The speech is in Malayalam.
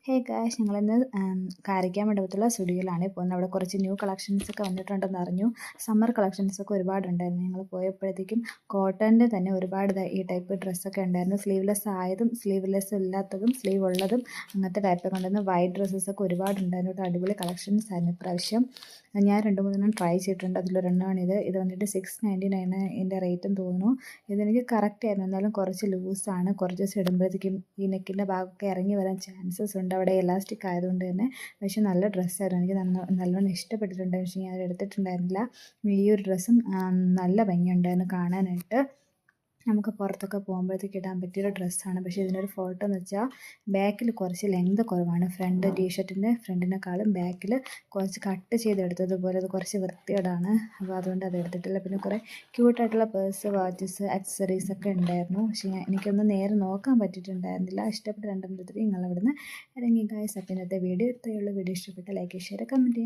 ഹേ ഗായ്സ്, ഞങ്ങളിന്ന് കാരയ്ക്കാൻ മണ്ഡപത്തുള്ള സ്റ്റുഡിയോയിലാണ് പോകുന്നത്. അവിടെ കുറച്ച് ന്യൂ കളക്ഷൻസ് ഒക്കെ വന്നിട്ടുണ്ടെന്ന് അറിഞ്ഞു. സമ്മർ കളക്ഷൻസ് ഒക്കെ ഒരുപാടുണ്ടായിരുന്നു. ഞങ്ങൾ പോയപ്പോഴത്തേക്കും കോട്ടൻ്റെ തന്നെ ഒരുപാട് ഈ ടൈപ്പ് ഡ്രസ്സൊക്കെ ഉണ്ടായിരുന്നു. സ്ലീവ്ലെസ് ആയതും സ്ലീവ്ലെസ് ഇല്ലാത്തതും സ്ലീവ് ഉള്ളതും അങ്ങനത്തെ ടൈപ്പൊക്കെ ഉണ്ടായിരുന്നു. വൈറ്റ് ഡ്രസ്സസൊക്കെ ഒരുപാടുണ്ടായിരുന്നു. അടിപൊളി കളക്ഷൻസ് ആയിരുന്നു ഇപ്രാവശ്യം. ഞാൻ 2-3 ട്രൈ ചെയ്തിട്ടുണ്ട്. അതിലൊരെണ്ണമാണ് ഇത് വന്നിട്ട് 699 ഇതിൻ്റെ റേറ്റും തോന്നുന്നു. ഇതെനിക്ക് കറക്റ്റ് ആയിരുന്നു. എന്നാലും കുറച്ച് ലൂസാണ്. കുറച്ച് ദിവസം ഇടുമ്പോഴത്തേക്കും ഈ നെക്കിൻ്റെ ഭാഗമൊക്കെ ഇറങ്ങി വരാൻ ചാൻസസ് ഉണ്ട്. അവിടെ എലാസ്റ്റിക് ആയതുകൊണ്ട് തന്നെ. പക്ഷെ നല്ല ഡ്രസ്സായിരുന്നു. എനിക്ക് നല്ലോണം ഇഷ്ടപ്പെട്ടിട്ടുണ്ട്. പക്ഷേ ഞാൻ എടുത്തിട്ടുണ്ടായിരുന്നില്ല. ഈ ഒരു ഡ്രസ്സും നല്ല ഭംഗിയുണ്ടായിരുന്നു കാണാനായിട്ട്. നമുക്ക് പുറത്തൊക്കെ പോകുമ്പോഴത്തേക്ക് ഇടാൻ പറ്റിയൊരു ഡ്രസ്സാണ്. പക്ഷേ ഇതിനൊരു ഫോട്ടോ എന്ന് വെച്ചാൽ ബാക്കിൽ കുറച്ച് ലെങ്ത് കുറവാണ്. ഫ്രണ്ട് ടീഷർട്ടിൻ്റെ ഫ്രണ്ടിനേക്കാളും ബാക്കിൽ കുറച്ച് കട്ട് ചെയ്തെടുത്തതുപോലെ അത് കുറച്ച് വൃത്തികേടാണ്. അപ്പോൾ അതുകൊണ്ട് അത് എടുത്തിട്ടില്ല. പിന്നെ കുറേ ക്യൂട്ടായിട്ടുള്ള പേഴ്സ്, വാച്ചസ്, ആക്സസറീസ് ഒക്കെ ഉണ്ടായിരുന്നു. പക്ഷേ എനിക്കൊന്നും നേരെ നോക്കാൻ പറ്റിയിട്ടുണ്ടായിരുന്നില്ല. ഇഷ്ടപ്പെട്ട് രണ്ടെണ്ണത്തിൽ നിങ്ങൾ അവിടുന്ന് ഇറങ്ങി ഗായ്സ്. അപ്പോൾ ഇന്നത്തെ വീഡിയോ ഇത്രയേ ഉള്ളൂ. വീഡിയോ ഇഷ്ടപ്പെട്ട ലൈക്ക്, ഷെയർ, കമൻറ്റ് ചെയ്യാം.